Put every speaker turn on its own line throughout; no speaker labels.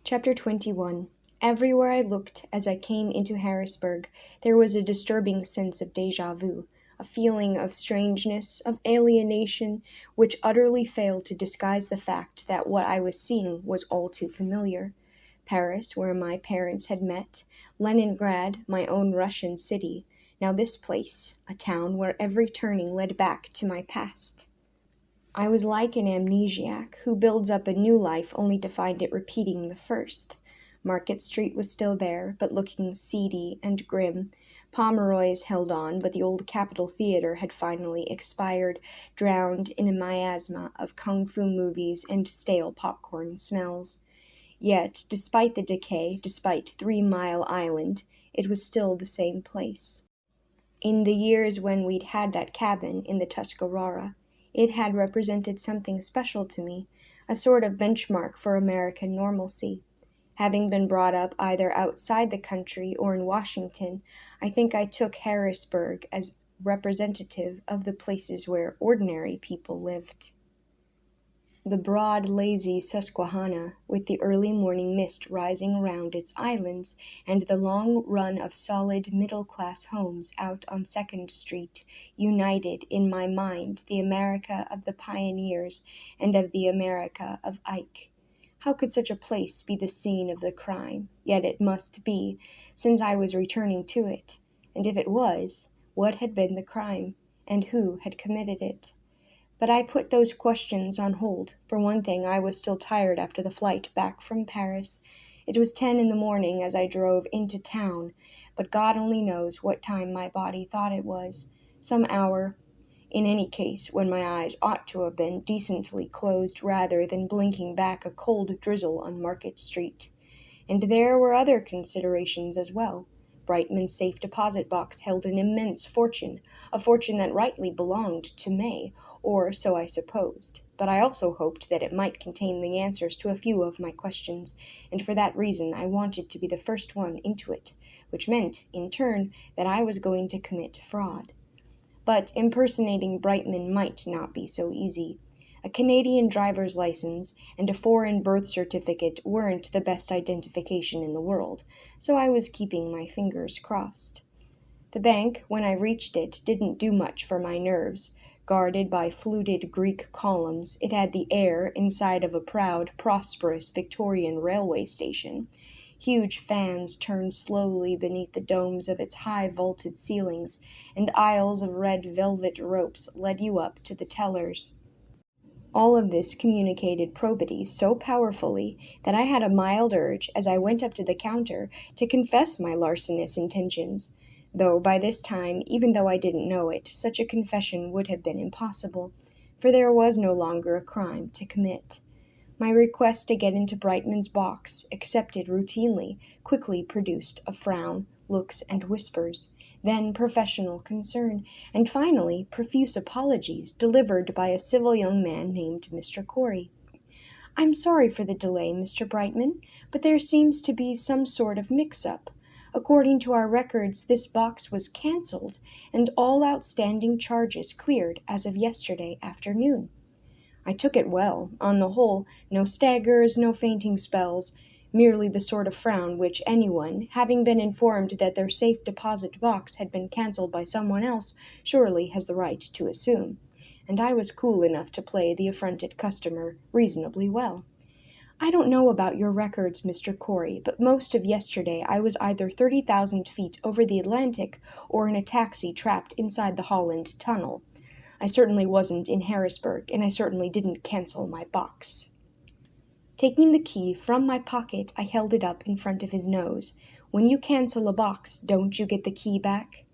Chapter 21. Everywhere I looked as I came into Harrisburg, there was a disturbing sense of déjà vu, a feeling of strangeness, of alienation, which utterly failed to disguise the fact that what I was seeing was all too familiar. Paris, where my parents had met, Leningrad, my own Russian city, now this place, a town where every turning led back to my past. I was like an amnesiac who builds up a new life only to find it repeating the first. Market Street was still there, but looking seedy and grim. Pomeroy's held on, but the old Capitol Theater had finally expired, drowned in a miasma of kung fu movies and stale popcorn smells. Yet, despite the decay, despite 3 Mile Island, it was still the same place. In the years when we'd had that cabin in the Tuscarora, it had represented something special to me, a sort of benchmark for American normalcy. Having been brought up either outside the country or in Washington, I think I took Harrisburg as representative of the places where ordinary people lived. The broad, lazy Susquehanna, with the early morning mist rising around its islands, and the long run of solid middle-class homes out on 2nd Street, united in my mind the America of the pioneers and of the America of Ike. How could such a place be the scene of the crime? Yet it must be, since I was returning to it. And if it was, what had been the crime, and who had committed it? But I put those questions on hold. For one thing, I was still tired after the flight back from Paris. It was 10 in the morning as I drove into town, but God only knows what time my body thought it was. Some hour, in any case, when my eyes ought to have been decently closed rather than blinking back a cold drizzle on Market Street. And there were other considerations as well. Brightman's safe deposit box held an immense fortune, a fortune that rightly belonged to May, or so I supposed, but I also hoped that it might contain the answers to a few of my questions, and for that reason I wanted to be the first one into it, which meant, in turn, that I was going to commit fraud. But impersonating Brightman might not be so easy. A Canadian driver's license and a foreign birth certificate weren't the best identification in the world, so I was keeping my fingers crossed. The bank, when I reached it, didn't do much for my nerves. Guarded by fluted Greek columns, it had the air inside of a proud, prosperous Victorian railway station. Huge fans turned slowly beneath the domes of its high vaulted ceilings, and aisles of red velvet ropes led you up to the tellers. All of this communicated probity so powerfully that I had a mild urge, as I went up to the counter, to confess my larcenous intentions, though by this time, even though I didn't know it, such a confession would have been impossible, for there was no longer a crime to commit. My request to get into Brightman's box, accepted routinely, quickly produced a frown, looks, and whispers, then professional concern, and finally profuse apologies delivered by a civil young man named Mr. Corey. "I'm sorry for the delay, Mr. Brightman, but there seems to be some sort of mix-up. According to our records, this box was canceled, and all outstanding charges cleared as of yesterday afternoon." I took it well. On the whole, no staggers, no fainting spells, merely the sort of frown which anyone, having been informed that their safe deposit box had been cancelled by someone else, surely has the right to assume. And I was cool enough to play the affronted customer reasonably well. "I don't know about your records, Mr. Corey, but most of yesterday I was either 30,000 feet over the Atlantic or in a taxi trapped inside the Holland Tunnel. I certainly wasn't in Harrisburg, and I certainly didn't cancel my box." Taking the key from my pocket, I held it up in front of his nose. "When you cancel a box, don't you get the key back?"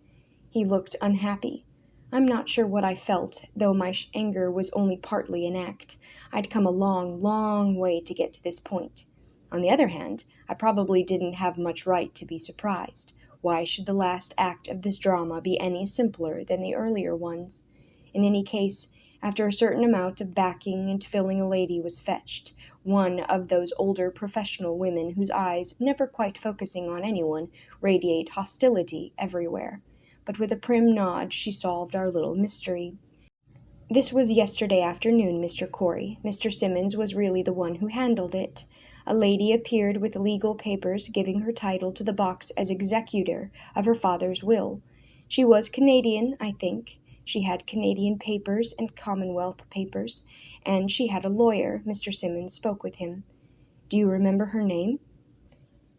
He looked unhappy. I'm not sure what I felt, though my anger was only partly an act. I'd come a long, long way to get to this point. On the other hand, I probably didn't have much right to be surprised. Why should the last act of this drama be any simpler than the earlier ones? In any case, after a certain amount of backing and filling, a lady was fetched, one of those older professional women whose eyes, never quite focusing on anyone, radiate hostility everywhere. But with a prim nod she solved our little mystery. "This was yesterday afternoon, Mr. Corey. Mr. Simmons was really the one who handled it. A lady appeared with legal papers giving her title to the box as executor of her father's will. She was Canadian, I think. She had Canadian papers and Commonwealth papers, and she had a lawyer. Mr. Simmons spoke with him. Do you remember her name?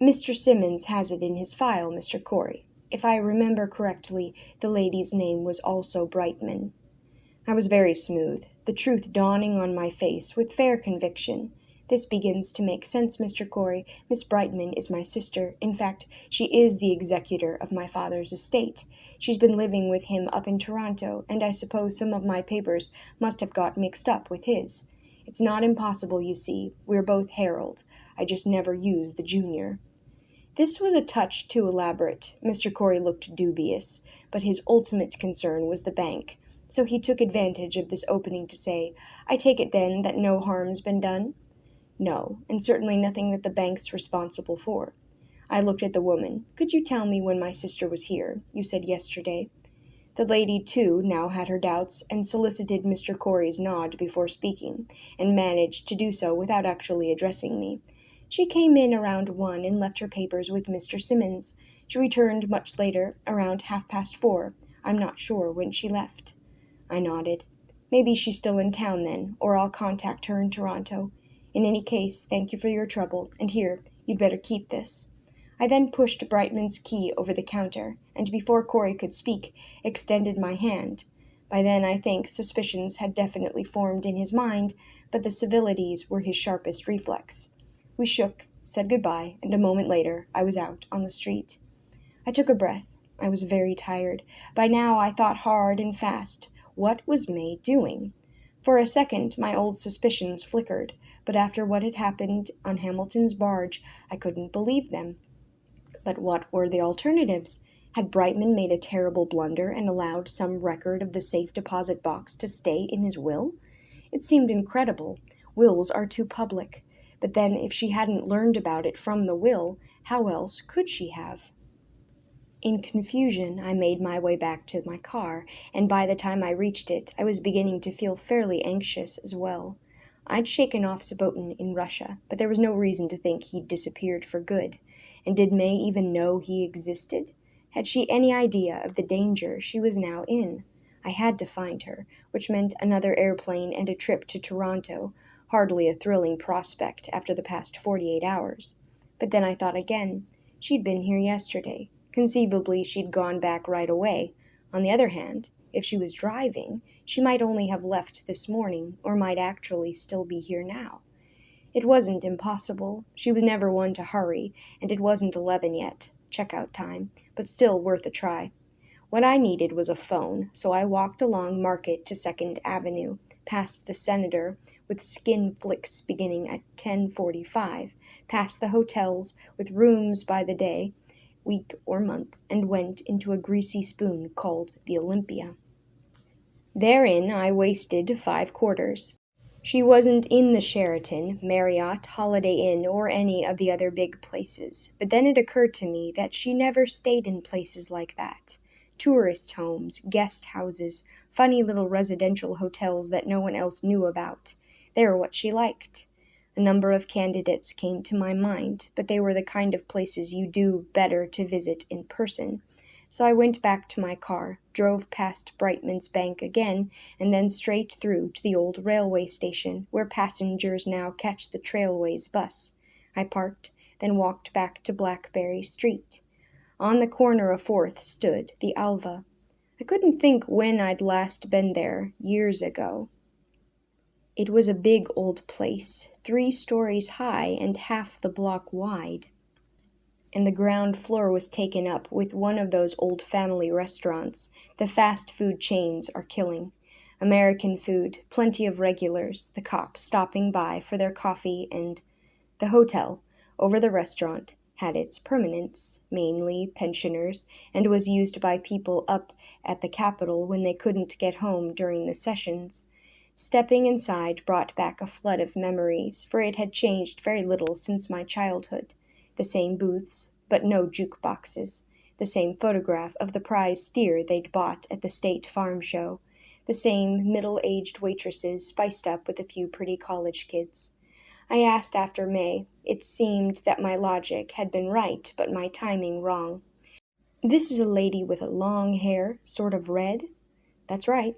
Mr. Simmons has it in his file, Mr. Corey. If I remember correctly, the lady's name was also Brightman. I was very smooth, the truth dawning on my face with fair conviction. This begins to make sense, Mr. Corey. Miss Brightman is my sister. In fact, she is the executor of my father's estate. She's been living with him up in Toronto, and I suppose some of my papers must have got mixed up with his. It's not impossible, you see. We're both Harold. I just never used the junior. This was a touch too elaborate. Mr. Corey looked dubious, but his ultimate concern was the bank. So he took advantage of this opening to say, I take it then that no harm's been done? No, and certainly nothing that the bank's responsible for. I looked at the woman. Could you tell me when my sister was here? You said yesterday. The lady, too, now had her doubts, and solicited Mr. Corey's nod before speaking, and managed to do so without actually addressing me. She came in around 1 and left her papers with Mr. Simmons. She returned much later, around 4:30. I'm not sure when she left. I nodded. Maybe she's still in town then, or I'll contact her in Toronto. In any case, thank you for your trouble, and here, you'd better keep this. I then pushed Brightman's key over the counter, and before Corey could speak, extended my hand. By then, I think, suspicions had definitely formed in his mind, but the civilities were his sharpest reflex. We shook, said goodbye, and a moment later, I was out on the street. I took a breath. I was very tired. By now, I thought hard and fast. What was May doing? For a second, my old suspicions flickered, but after what had happened on Hamilton's barge, I couldn't believe them. But what were the alternatives? Had Brightman made a terrible blunder and allowed some record of the safe deposit box to stay in his will? It seemed incredible. Wills are too public. But then, if she hadn't learned about it from the will, how else could she have? In confusion, I made my way back to my car, and by the time I reached it, I was beginning to feel fairly anxious as well. I'd shaken off Sabotin in Russia, but there was no reason to think he'd disappeared for good. And did May even know he existed? Had she any idea of the danger she was now in? I had to find her, which meant another airplane and a trip to Toronto, hardly a thrilling prospect after the past 48 hours. But then I thought again. She'd been here yesterday. Conceivably, she'd gone back right away. On the other hand, if she was driving, she might only have left this morning, or might actually still be here now. It wasn't impossible. She was never one to hurry, and it wasn't 11 yet, checkout time, but still worth a try. What I needed was a phone, so I walked along Market to 2nd Avenue, past the Senator, with skin flicks beginning at 10:45, past the hotels, with rooms by the day, week or month, and went into a greasy spoon called the Olympia. Therein I wasted 5 quarters. She wasn't in the Sheraton, Marriott, Holiday Inn, or any of the other big places, but then it occurred to me that she never stayed in places like that. Tourist homes, guest houses, funny little residential hotels that no one else knew about. They were what she liked. A number of candidates came to my mind, but they were the kind of places you do better to visit in person. So I went back to my car, drove past Brightman's Bank again, and then straight through to the old railway station, where passengers now catch the Trailways bus. I parked, then walked back to Blackberry Street. On the corner of 4th stood the Alva. I couldn't think when I'd last been there, years ago. It was a big old place, 3 stories high and half the block wide. And the ground floor was taken up with one of those old family restaurants the fast food chains are killing. American food, plenty of regulars, the cops stopping by for their coffee, and the hotel, over the restaurant, had its permanents, mainly pensioners, and was used by people up at the Capitol when they couldn't get home during the sessions. Stepping inside brought back a flood of memories, for it had changed very little since my childhood. The same booths, but no jukeboxes. The same photograph of the prize steer they'd bought at the State Farm Show. The same middle-aged waitresses spiced up with a few pretty college kids. I asked after May. It seemed that my logic had been right, but my timing wrong. This is a lady with long hair, sort of red? That's right.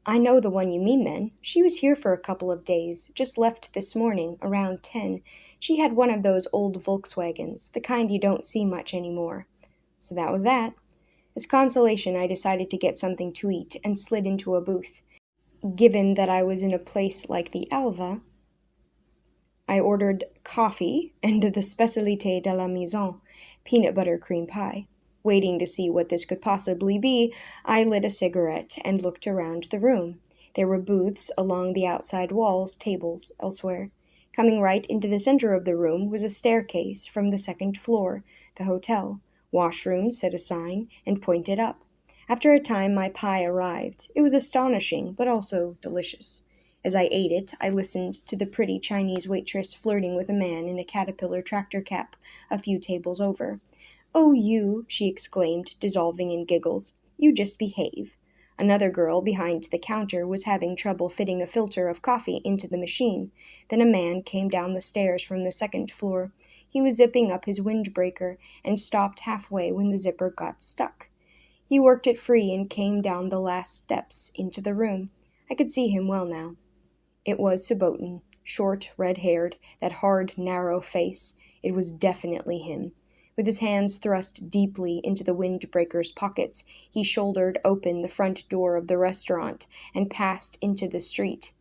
I know the one you mean then. She was here for a couple of days, just left this morning, around 10. She had one of those old Volkswagens, the kind you don't see much anymore. So that was that. As consolation, I decided to get something to eat and slid into a booth. Given that I was in a place like the Alva, I ordered coffee and the spécialité de la maison, peanut butter cream pie. Waiting to see what this could possibly be, I lit a cigarette and looked around the room. There were booths along the outside walls, tables elsewhere. Coming right into the center of the room was a staircase from the second floor, the hotel. Washroom, said a sign, and pointed up. After a time, my pie arrived. It was astonishing, but also delicious. As I ate it, I listened to the pretty Chinese waitress flirting with a man in a caterpillar tractor cap a few tables over. "Oh, you," she exclaimed, dissolving in giggles. "You just behave." Another girl behind the counter was having trouble fitting a filter of coffee into the machine. Then a man came down the stairs from the second floor. He was zipping up his windbreaker and stopped halfway when the zipper got stuck. He worked it free and came down the last steps into the room. I could see him well now. It was Subotin, short, red-haired, that hard, narrow face. It was definitely him. With his hands thrust deeply into the windbreaker's pockets, he shouldered open the front door of the restaurant and passed into the street,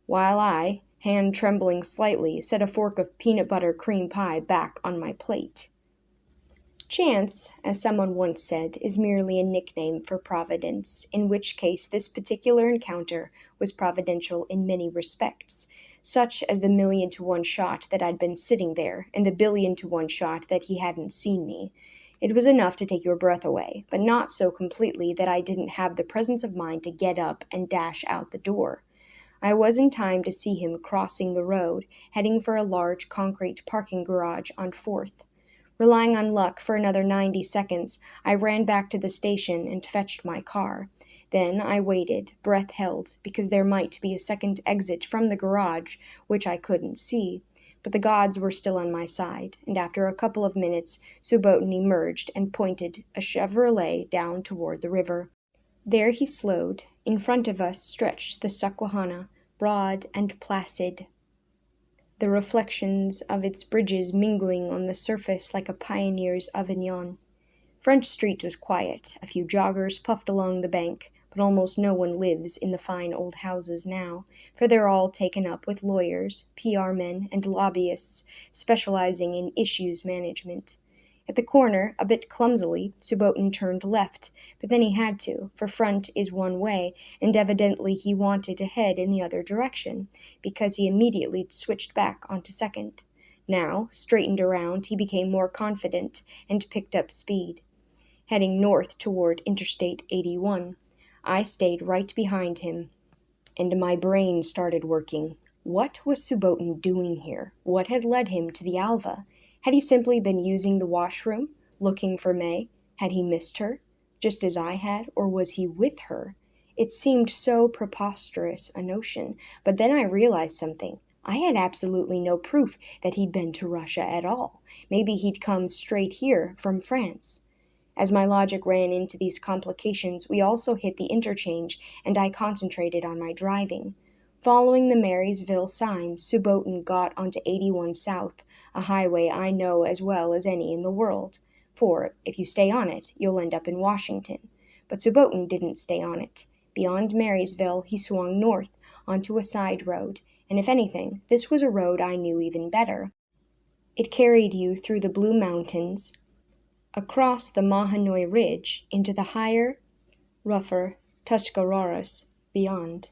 while I, hand trembling slightly, set a fork of peanut butter cream pie back on my plate. Chance, as someone once said, is merely a nickname for providence, in which case this particular encounter was providential in many respects, such as the 1,000,000-to-1 shot that I'd been sitting there, and the 1,000,000-to-1 shot that he hadn't seen me. It was enough to take your breath away, but not so completely that I didn't have the presence of mind to get up and dash out the door. I was in time to see him crossing the road, heading for a large concrete parking garage on 4th. Relying on luck for another 90 seconds, I ran back to the station and fetched my car. Then I waited, breath held, because there might be a second exit from the garage, which I couldn't see. But the gods were still on my side, and after a couple of minutes, Subotin emerged and pointed a Chevrolet down toward the river. There he slowed. In front of us stretched the Susquehanna, broad and placid, the reflections of its bridges mingling on the surface like a pioneer's Avignon. French Street was quiet. A few joggers puffed along the bank, but almost no one lives in the fine old houses now, for they're all taken up with lawyers, PR men, and lobbyists specializing in issues management. At the corner, a bit clumsily, Subotin turned left, but then he had to, for front is one way, and evidently he wanted to head in the other direction, because he immediately switched back onto second. Now, straightened around, he became more confident and picked up speed, heading north toward Interstate 81. I stayed right behind him, and my brain started working. What was Subotin doing here? What had led him to the Alva? Had he simply been using the washroom, looking for May? Had he missed her, just as I had, or was he with her? It seemed so preposterous a notion, but then I realized something. I had absolutely no proof that he'd been to Russia at all. Maybe he'd come straight here from France. As my logic ran into these complications, we also hit the interchange, and I concentrated on my driving. Following the Marysville signs, Subotin got onto 81 South, a highway I know as well as any in the world, for if you stay on it, you'll end up in Washington. But Subotin didn't stay on it. Beyond Marysville, he swung north onto a side road, and if anything, this was a road I knew even better. It carried you through the Blue Mountains, across the Mahanoy Ridge, into the higher, rougher Tuscaroras beyond.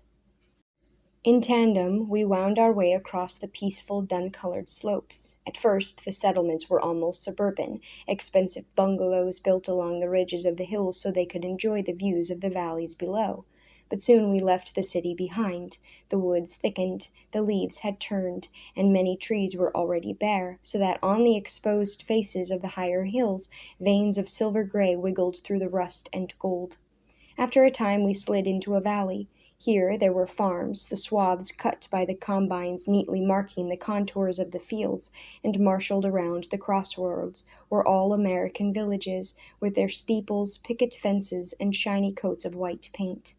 In tandem, we wound our way across the peaceful, dun-colored slopes. At first, the settlements were almost suburban, expensive bungalows built along the ridges of the hills so they could enjoy the views of the valleys below. But soon we left the city behind. The woods thickened, the leaves had turned, and many trees were already bare, so that on the exposed faces of the higher hills, veins of silver gray wiggled through the rust and gold. After a time we slid into a valley. Here there were farms, the swaths cut by the combines neatly marking the contours of the fields, and marshaled around the crossroads were all American villages, with their steeples, picket fences, and shiny coats of white paint.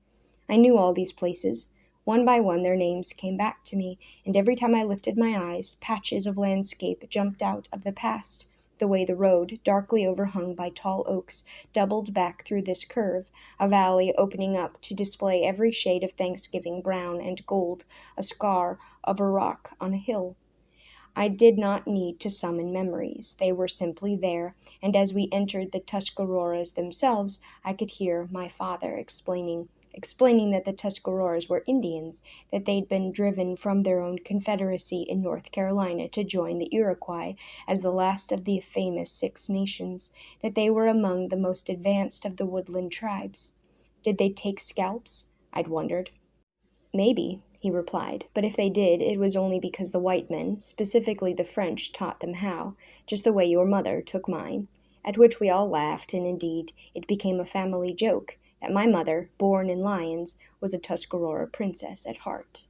I knew all these places. One by one their names came back to me, and every time I lifted my eyes, patches of landscape jumped out of the past, the way the road, darkly overhung by tall oaks, doubled back through this curve, a valley opening up to display every shade of Thanksgiving brown and gold, a scar of a rock on a hill. I did not need to summon memories. They were simply there, and as we entered the Tuscaroras themselves, I could hear my father explaining that the Tuscaroras were Indians, that they'd been driven from their own confederacy in North Carolina to join the Iroquois as the last of the famous Six Nations, that they were among the most advanced of the woodland tribes. Did they take scalps? I'd wondered. Maybe, he replied, but if they did, it was only because the white men, specifically the French, taught them how, just the way your mother took mine. At which we all laughed, and indeed, it became a family joke that my mother, born in Lyons, was a Tuscarora princess at heart.